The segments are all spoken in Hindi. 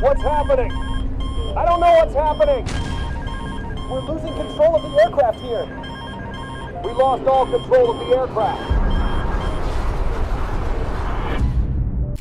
What's happening? I don't know what's happening. We're losing control of the aircraft here. We lost all control of the aircraft.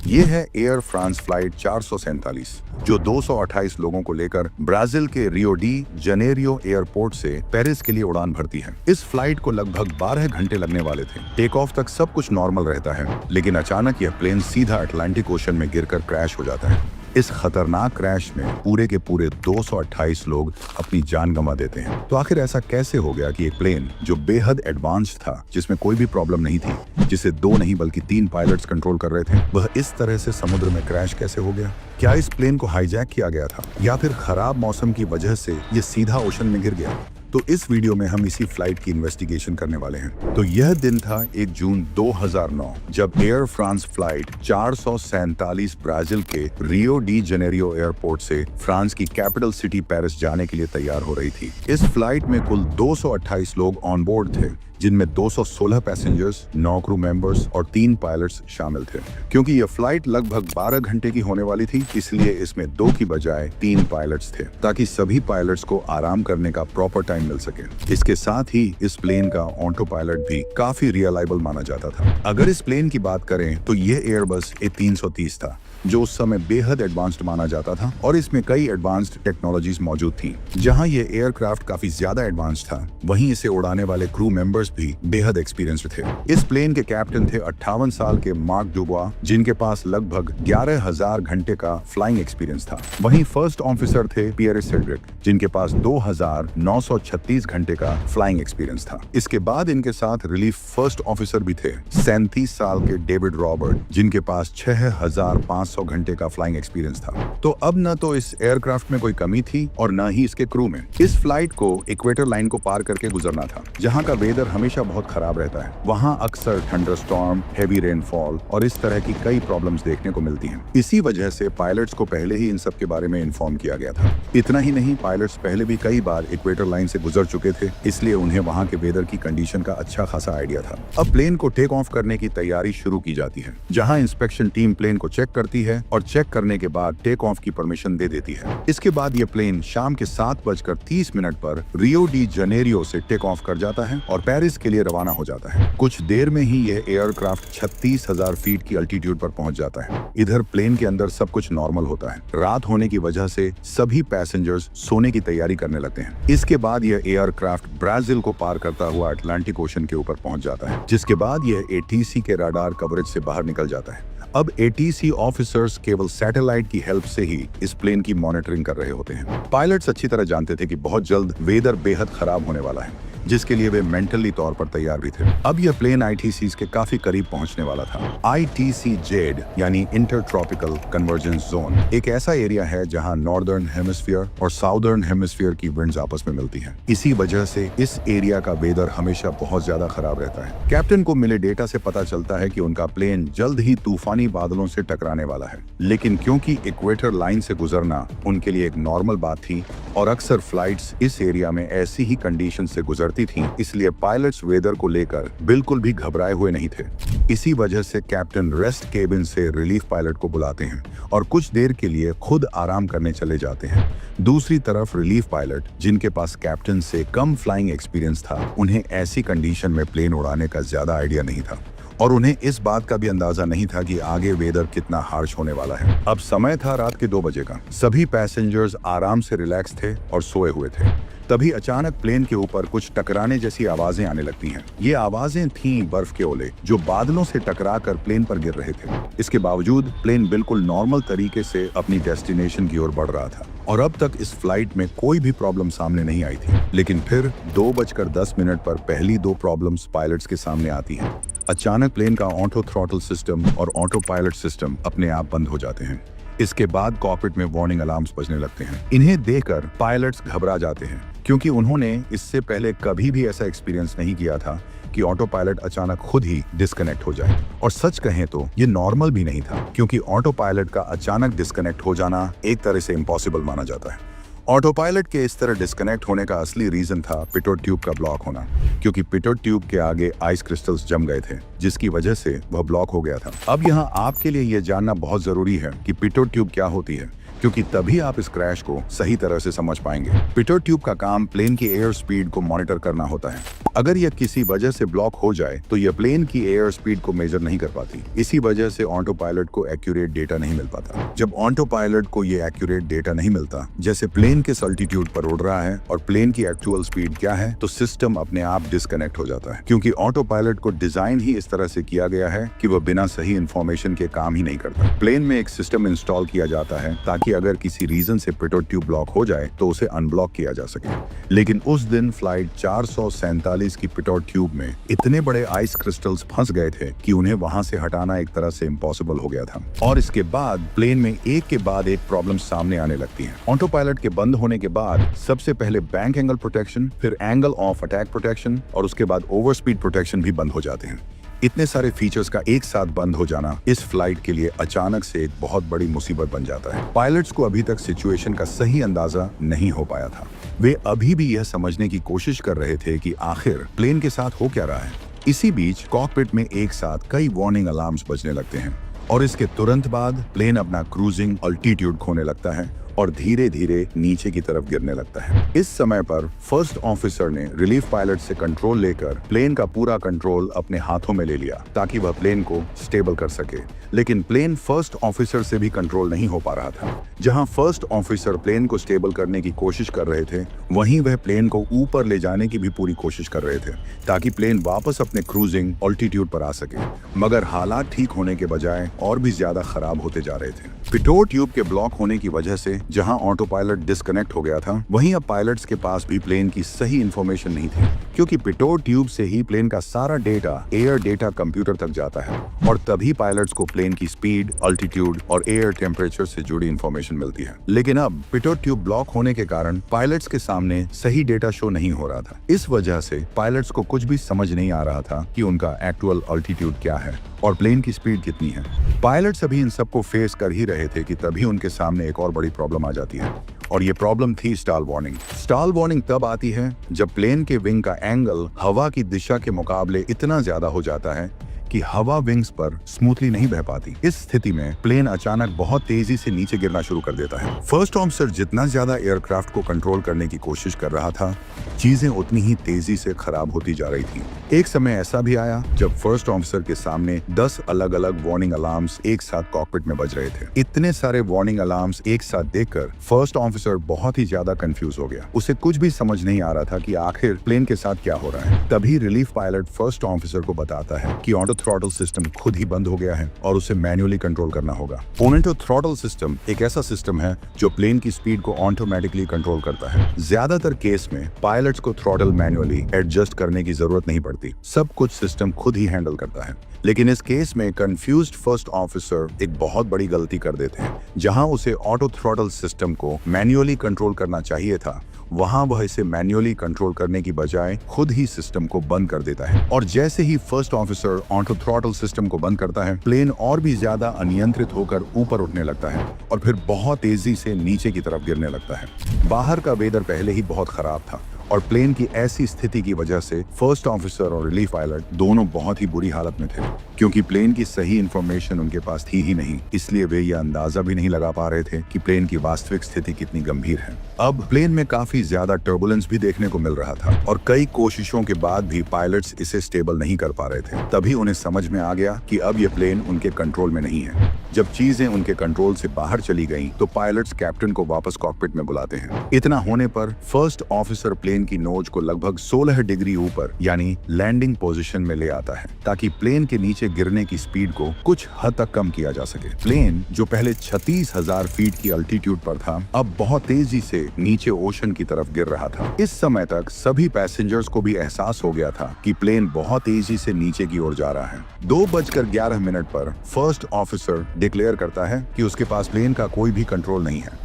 ये है एयर फ्रांस फ्लाइट 447 जो 228 लोगों को लेकर ब्राजील के रियो डी जनेरियो एयरपोर्ट से पेरिस के लिए उड़ान भरती है। इस फ्लाइट को लगभग 12 घंटे लगने वाले थे। टेक ऑफ तक सब कुछ नॉर्मल रहता है, लेकिन अचानक यह प्लेन सीधा अटलांटिक ओशन में गिरकर क्रैश हो जाता है। इस खतरनाक क्रैश में पूरे के पूरे 228 लोग अपनी जान गंवा देते हैं। तो आखिर ऐसा कैसे हो गया कि एक प्लेन जो बेहद एडवांस्ड था, जिसमें कोई भी प्रॉब्लम नहीं थी, जिसे 2 नहीं बल्कि 3 पायलट्स कंट्रोल कर रहे थे, वह इस तरह से समुद्र में क्रैश कैसे हो गया? क्या इस प्लेन को हाईजैक किया गया था या फिर खराब मौसम की वजह से ये सीधा ओशन में गिर गया? तो इस वीडियो में हम इसी फ्लाइट की इन्वेस्टिगेशन करने वाले हैं। तो यह दिन था 1 जून 2009 जब एयर फ्रांस फ्लाइट 447 ब्राजील के रियो डी जनेरियो एयरपोर्ट से फ्रांस की कैपिटल सिटी पेरिस जाने के लिए तैयार हो रही थी। इस फ्लाइट में कुल 228 लोग ऑन बोर्ड थे, जिनमें 216 पैसेंजर्स, 9 क्रू मेंबर्स और 3 पायलट्स शामिल थे। क्योंकि यह फ्लाइट लगभग 12 घंटे की होने वाली थी, इसलिए इसमें 2 की बजाय 3 पायलट्स थे, ताकि सभी पायलट्स को आराम करने का प्रॉपर टाइम मिल सके। इसके साथ ही इस प्लेन का ऑटो पायलट भी काफी रिलायबल माना जाता था। अगर इस प्लेन की बात करें तो यह एयरबस A330 था, जो उस समय बेहद एडवांस्ड माना जाता था और इसमें कई एडवांस्ड टेक्नोलॉजीज मौजूद थी। जहां ये एयरक्राफ्ट काफी ज्यादा एडवांस्ड था, वहीं इसे उड़ाने वाले क्रू मेंबर्स भी बेहद एक्सपीरियंस्ड थे। इस प्लेन के कैप्टन थे 58 साल के मार्क डुबुआ, जिनके पास लगभग 11,000 घंटे का फ्लाइंग एक्सपीरियंस था। वहीं फर्स्ट ऑफिसर थे पियर सेड्रिक, जिनके पास 2,936 घंटे का फ्लाइंग एक्सपीरियंस था। इसके बाद इनके साथ रिलीफ फर्स्ट ऑफिसर भी थे 37 साल के डेविड रॉबर्ट, जिनके पास 6,500 घंटे का फ्लाइंग एक्सपीरियंस था। तो अब न तो इस एयरक्राफ्ट में कोई कमी थी और न ही इसके क्रू में। इस फ्लाइट को इक्वेटर लाइन को पार करके गुजरना था, जहां का वेदर हमेशा बहुत खराब रहता है। वहां अक्सर थंडरस्टॉर्म, हेवी रेनफॉल और इस तरह की कई प्रॉब्लम्स देखने को मिलती हैं। इसी वजह से पायलट्स को पहले ही इन सब के बारे में इन्फॉर्म किया गया था। इतना ही नहीं, पायलट्स पहले भी कई बार इक्वेटर लाइन से गुजर चुके थे, इसलिए उन्हें वहां के वेदर की कंडीशन का अच्छा खासा आइडिया था। अब प्लेन को टेक ऑफ करने की तैयारी शुरू की जाती है, जहाँ इंस्पेक्शन टीम प्लेन को चेक करती है और चेक करने के बाद टेक ऑफ की परमिशन दे देती है। इसके बाद ये प्लेन शाम के 7:30 पर रियो डी जनेरियो से टेक ऑफ कर जाता है और पेरिस के लिए रवाना हो जाता है। कुछ देर में ही यह एयरक्राफ्ट 36,000 फीट की अल्टीट्यूड पर पहुंच जाता है। इधर प्लेन के अंदर सब कुछ नॉर्मल होता है। रात होने की वजह से सभी पैसेंजर्स सोने की तैयारी करने लगते हैं। इसके बाद यह एयरक्राफ्ट ब्राजील को पार करता हुआ अटलांटिक ओशन के ऊपर पहुंच जाता है, जिसके बाद यह एटीसी के राडार कवरेज से बाहर निकल जाता है। अब एटीसी ऑफिसर्स केवल सैटेलाइट की हेल्प से ही इस प्लेन की मॉनिटरिंग कर रहे होते हैं। पायलट्स अच्छी तरह जानते थे कि बहुत जल्द वेदर बेहद खराब होने वाला है, जिसके लिए वे मेंटली तौर पर तैयार भी थे। अब यह प्लेन आईटीसीज के काफी करीब पहुंचने वाला था। आईटीसी जेड यानी इंटर ट्रॉपिकल कन्वर्जेंस जोन एक ऐसा एरिया है जहां नॉर्दर्न हेमिस्फीयर और साउदर्न हेमिस्फीयर की विंड्स आपस में मिलती हैं। इसी वजह से इस एरिया का वेदर हमेशा बहुत ज्यादा खराब रहता है। कैप्टन को मिले डेटा से पता चलता है कि उनका प्लेन जल्द ही तूफानी बादलों से टकराने वाला है, लेकिन क्योंकि इक्वेटर लाइन से गुजरना उनके लिए एक नॉर्मल बात थी और अक्सर फ्लाइट्स इस एरिया में ऐसी ही कंडीशन से गुजरती थी, इसलिए पायलट्स वेदर को लेकर बिल्कुल भी घबराए हुए नहीं थे। इसी वजह से कैप्टन रेस्ट केबिन से रिलीफ पायलट को बुलाते हैं और कुछ देर के लिए खुद आराम करने चले जाते हैं। दूसरी तरफ रिलीफ पायलट, जिनके पास कैप्टन से कम फ्लाइंग एक्सपीरियंस था, उन्हें ऐसी कंडीशन में प्लेन उड़ाने का ज्यादा आइडिया नहीं था और उन्हें इस बात का भी अंदाजा नहीं था कि आगे वेदर कितना हार्श होने वाला है। अब समय था रात के 2 बजे का। सभी पैसेंजर्स आराम से रिलैक्स थे और सोए हुए थे। तभी अचानक प्लेन के ऊपर कुछ टकराने जैसी आवाजें आने लगती हैं। ये आवाजें थीं बर्फ के ओले जो बादलों से टकराकर प्लेन पर गिर रहे थे। इसके बावजूद प्लेन बिल्कुल नॉर्मल तरीके से अपनी डेस्टिनेशन की ओर बढ़ रहा था और अब तक इस फ्लाइट में कोई भी प्रॉब्लम सामने नहीं आई थी। लेकिन फिर 2:10 पर पहली 2 प्रॉब्लम्स पायलट्स के सामने आती हैं। अचानक प्लेन का ऑटो थ्रॉटल सिस्टम और ऑटो पायलट सिस्टम अपने आप बंद हो जाते हैं। इसके बाद कॉकपिट में वार्निंग अलार्म्स बजने लगते हैं। इन्हें देखकर पायलट्स घबरा जाते हैं, क्योंकि उन्होंने इससे पहले कभी भी ऐसा एक्सपीरियंस नहीं किया था कि ऑटो पायलट अचानक खुद ही डिस्कनेक्ट हो जाए। और सच कहें तो ये नॉर्मल भी नहीं था, क्योंकि ऑटो पायलट का अचानक डिस्कनेक्ट हो जाना एक तरह से इम्पॉसिबल माना जाता है। ऑटो पायलट के इस तरह डिस्कनेक्ट होने का असली रीजन था पिटोट ट्यूब का ब्लॉक होना, क्योंकि पिटोट ट्यूब के आगे आइस क्रिस्टल्स जम गए थे, जिसकी वजह से वह ब्लॉक हो गया था। अब यहाँ आपके लिए यह जानना बहुत जरूरी है कि पिटोट ट्यूब क्या होती है, क्योंकि तभी आप इस क्रैश को सही तरह से समझ पाएंगे। पिटोट ट्यूब का काम प्लेन की एयर स्पीड को मॉनिटर करना होता है। अगर यह किसी वजह से ब्लॉक हो जाए तो यह प्लेन की एयर स्पीड को मेजर नहीं कर पाती। इसी वजह से ऑटो पायलट को एक्यूरेट डेटा नहीं मिल पाता। जब ऑटो पायलट को ये एक्यूरेट डेटा नहीं मिलता, जैसे प्लेन किस अल्टीट्यूड पर उड़ रहा है और प्लेन की एक्चुअल स्पीड क्या है, तो सिस्टम अपने आप डिस्कनेक्ट हो जाता है। क्योंकि ऑटो पायलट को डिजाइन ही इस तरह से किया गया है कि वह बिना सही इंफॉर्मेशन के काम ही नहीं करता। प्लेन में एक सिस्टम इंस्टॉल किया जाता है ताकि अगर किसी रीजन से पिटोट ट्यूब ब्लॉक हो जाए तो उसे अनब्लॉक किया जा सके। लेकिन उस दिन फ्लाइट 447 की पिटोट ट्यूब में इतने बड़े आइस क्रिस्टल्स फंस गए थे कि उन्हें वहां से हटाना एक तरह से इम्पॉसिबल हो गया था। और इसके बाद प्लेन में एक के बाद एक प्रॉब्लम सामने आने लगती हैं। ऑटो पायलट के बंद होने के बाद सबसे पहले बैंक एंगल प्रोटेक्शन, फिर एंगल ऑफ अटैक प्रोटेक्शन और उसके बाद ओवर स्पीड प्रोटेक्शन भी बंद हो जाते हैं। इतने सारे फीचर्स का एक साथ बंद हो जाना इस फ्लाइट के लिए अचानक से एक बहुत बड़ी मुसीबत बन जाता है। पायलट्स को अभी तक सिचुएशन का सही अंदाजा नहीं हो पाया था। वे अभी भी यह समझने की कोशिश कर रहे थे कि आखिर प्लेन के साथ हो क्या रहा है। इसी बीच कॉकपिट में एक साथ कई वार्निंग अलार्म्स बजने लगते हैं और इसके तुरंत बाद प्लेन अपना क्रूजिंग अल्टीट्यूड खोने लगता है और धीरे धीरे नीचे की तरफ गिरने लगता है। इस समय पर फर्स्ट ऑफिसर ने रिलीफ पायलट से कंट्रोल लेकर प्लेन का पूरा कंट्रोल अपने हाथों में ले लिया ताकि वह प्लेन को स्टेबल कर सके। लेकिन प्लेन फर्स्ट ऑफिसर से भी कंट्रोल नहीं हो पा रहा था। जहां फर्स्ट ऑफिसर प्लेन को स्टेबल करने की कोशिश कर रहे थे, वहीं वह प्लेन को ऊपर ले जाने की भी पूरी कोशिश कर रहे थे ताकि प्लेन वापस अपने क्रूजिंग ऑल्टीट्यूड पर आ सके। मगर हालात ठीक होने के बजाय और भी ज्यादा खराब होते जा रहे थे। पिटोट ट्यूब के ब्लॉक होने की वजह से जहां ऑटो पायलट डिस्कनेक्ट हो गया था, वहीं अब पायलट्स के पास भी प्लेन की सही इंफॉर्मेशन नहीं थी, क्योंकि पिटोट ट्यूब से ही प्लेन का सारा डेटा एयर डेटा कंप्यूटर तक जाता है और तभी पायलट्स को प्लेन की स्पीड, अल्टीट्यूड और एयर टेम्परेचर से जुड़ी इंफॉर्मेशन मिलती है। लेकिन अब पिटोट ट्यूब ब्लॉक होने के कारण पायलट्स के सामने सही डेटा शो नहीं हो रहा था। इस वजह से पायलट्स को कुछ भी समझ नहीं आ रहा था कि उनका एक्चुअल अल्टीट्यूड क्या है और प्लेन की स्पीड कितनी है। पायलट्स अभी इन सबको फेस कर ही रहे थे कि तभी उनके सामने एक और बड़ी प्रॉब्लम आ जाती है और ये प्रॉब्लम थी स्टॉल वार्निंग। स्टॉल वार्निंग तब आती है जब प्लेन के विंग का एंगल हवा की दिशा के मुकाबले इतना ज्यादा हो जाता है कि हवा विंग्स पर स्मूथली नहीं बह पाती। इस स्थिति में प्लेन अचानक बहुत तेजी से नीचे गिरना शुरू कर देता है। फर्स्ट ऑफिसर जितना ज्यादा एयरक्राफ्ट को कंट्रोल करने की कोशिश कर रहा था, चीजें उतनी ही तेजी से खराब होती जा रही थी। एक समय ऐसा भी आया जब फर्स्ट ऑफिसर के सामने 10 अलग अलग वार्निंग अलार्म्स एक साथ कॉकपिट में बज रहे थे। इतने सारे वार्निंग अलार्म्स एक साथ देखकर फर्स्ट ऑफिसर बहुत ही ज्यादा कंफ्यूज हो गया। उसे कुछ भी समझ नहीं आ रहा था कि आखिर प्लेन के साथ क्या हो रहा है। तभी रिलीफ पायलट फर्स्ट ऑफिसर को बताता है कि ऑटो थ्रॉटल सिस्टम खुद ही बंद हो गया है और उसे मैन्युअली कंट्रोल करना होगा। ऑटो थ्रॉटल सिस्टम एक ऐसा सिस्टम है जो प्लेन की स्पीड को ऑटोमेटिकली कंट्रोल करता है। ज्यादातर केस में पायलट्स को थ्रॉटल मैन्युअली एडजस्ट करने की जरूरत नहीं पड़ती, सब कुछ सिस्टम खुद ही हैंडल करता है। लेकिन इस केस में कंफ्यूज्ड फर्स्ट ऑफिसर एक बहुत बड़ी गलती कर देते हैं। जहां उसे ऑटो थ्रॉटल सिस्टम को मैन्युअली कंट्रोल करना चाहिए था, वहां वह इसे मैन्युअली कंट्रोल करने की बजाय खुद ही सिस्टम को बंद कर देता है। और जैसे ही first officer auto throttle system को बंद करता है, प्लेन और भी ज्यादा अनियंत्रित होकर ऊपर उठने लगता है और फिर बहुत तेजी से नीचे की तरफ गिरने लगता है। बाहर का वेदर पहले ही बहुत खराब था और प्लेन की ऐसी स्थिति की वजह से फर्स्ट ऑफिसर और रिलीफ पायलट दोनों बहुत ही बुरी हालत में थे, क्योंकि प्लेन की सही इंफॉर्मेशन उनके पास थी ही नहीं। इसलिए वे यह अंदाजा भी नहीं लगा पा रहे थे कि प्लेन की वास्तविक स्थिति कितनी गंभीर है। अब प्लेन में काफी ज्यादा टर्बुलेंस भी देखने को मिल रहा था और कई कोशिशों के बाद भी पायलट्स इसे स्टेबल नहीं कर पा रहे थे। तभी उन्हें समझ में आ गया कि अब यह प्लेन उनके कंट्रोल में नहीं है। जब चीजें उनके कंट्रोल से बाहर चली गईं, तो पायलट्स कैप्टन को वापस कॉकपिट में बुलाते हैं। इतना होने पर फर्स्ट ऑफिसर प्लेन की नोज को लगभग 16 डिग्री ऊपर यानी लैंडिंग पोजीशन में ले आता है ताकि प्लेन के नीचे गिरने की स्पीड को कुछ हद तक कम किया जा सके। प्लेन जो पहले 36,000 फीट की अल्टीट्यूड पर था, अब बहुत तेजी से नीचे ओशन की तरफ गिर रहा था। इस समय तक सभी पैसेंजर्स को भी एहसास हो गया था कि प्लेन बहुत तेजी से नीचे की ओर जा रहा है। 2:11 पर फर्स्ट ऑफिसर डिक्लेयर करता है कि उसके पास प्लेन का कोई भी कंट्रोल नहीं है।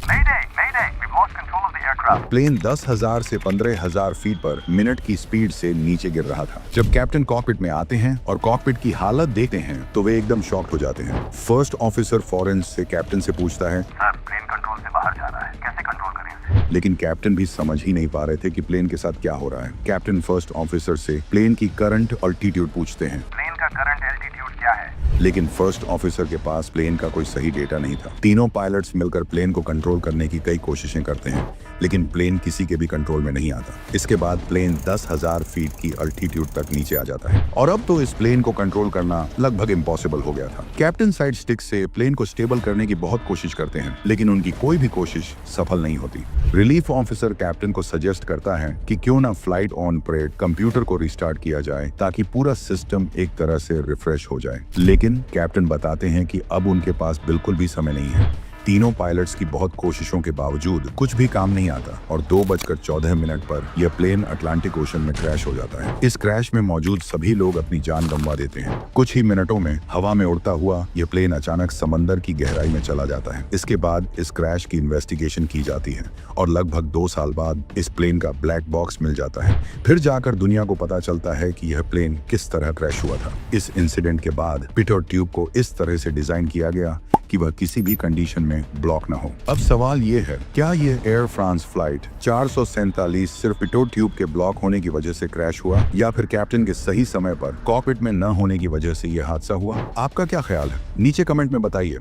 प्लेन 10,000 से 15,000 फीट पर मिनट की स्पीड से नीचे गिर रहा था। जब कैप्टन कॉकपिट में आते हैं और कॉकपिट की हालत देखते हैं, तो वे एकदम शॉक्ड हो जाते हैं। फर्स्ट ऑफिसर फौरन से कैप्टन से पूछता है, सर, प्लेन कंट्रोल से बाहर जा रहा है, कैसे कंट्रोल करें इसे? लेकिन कैप्टन भी समझ ही नहीं पा रहे थे कि प्लेन के साथ क्या हो रहा है। कैप्टन फर्स्ट ऑफिसर से प्लेन की करंट अल्टीट्यूड पूछते हैं। प्लेन का करंट एल्टीट्यूड क्या है? लेकिन फर्स्ट ऑफिसर के पास प्लेन का कोई सही डेटा नहीं था। तीनों पायलट्स मिलकर प्लेन को कंट्रोल करने की कई कोशिशें करते हैं, लेकिन प्लेन किसी के भी कंट्रोल में नहीं आता। इसके बाद प्लेन 10,000 फीट की अल्टीट्यूड तक नीचे आ जाता है और अब तो इस प्लेन को कंट्रोल करना लगभग इम्पॉसिबल हो गया था। कैप्टन साइड स्टिक से प्लेन को स्टेबल करने की बहुत कोशिश करते हैं, लेकिन उनकी कोई भी कोशिश सफल नहीं होती। रिलीफ ऑफिसर कैप्टन को सजेस्ट करता है कि क्यों ना फ्लाइट ऑन परेड कंप्यूटर को रिस्टार्ट किया जाए ताकि पूरा सिस्टम एक तरह से रिफ्रेश हो जाए। लेकिन कैप्टन बताते हैं कि अब उनके पास बिल्कुल भी समय नहीं है। तीनों पायलट्स की बहुत कोशिशों के बावजूद कुछ भी काम नहीं आता और 2:14 पर यह प्लेन अटलांटिक ओशन में क्रैश हो जाता है। इस क्रैश में मौजूद सभी लोग अपनी जान गंवा देते हैं। कुछ ही मिनटों में हवा में उड़ता हुआ यह प्लेन अचानक समंदर की गहराई में चला जाता है। इसके बाद इस क्रैश की इन्वेस्टिगेशन की जाती है और लगभग 2 साल बाद इस प्लेन का ब्लैक बॉक्स मिल जाता है। फिर जाकर दुनिया को पता चलता है कि यह प्लेन किस तरह क्रैश हुआ था। इस इंसिडेंट के बाद पिटोट ट्यूब को इस तरह से डिजाइन किया गया कि वह किसी भी कंडीशन में ब्लॉक न हो। अब सवाल ये है, क्या ये एयर फ्रांस फ्लाइट 447 सिर्फ पिटोट ट्यूब के ब्लॉक होने की वजह से क्रैश हुआ, या फिर कैप्टन के सही समय पर कॉकपिट में न होने की वजह से यह हादसा हुआ? आपका क्या ख्याल है? नीचे कमेंट में बताइए।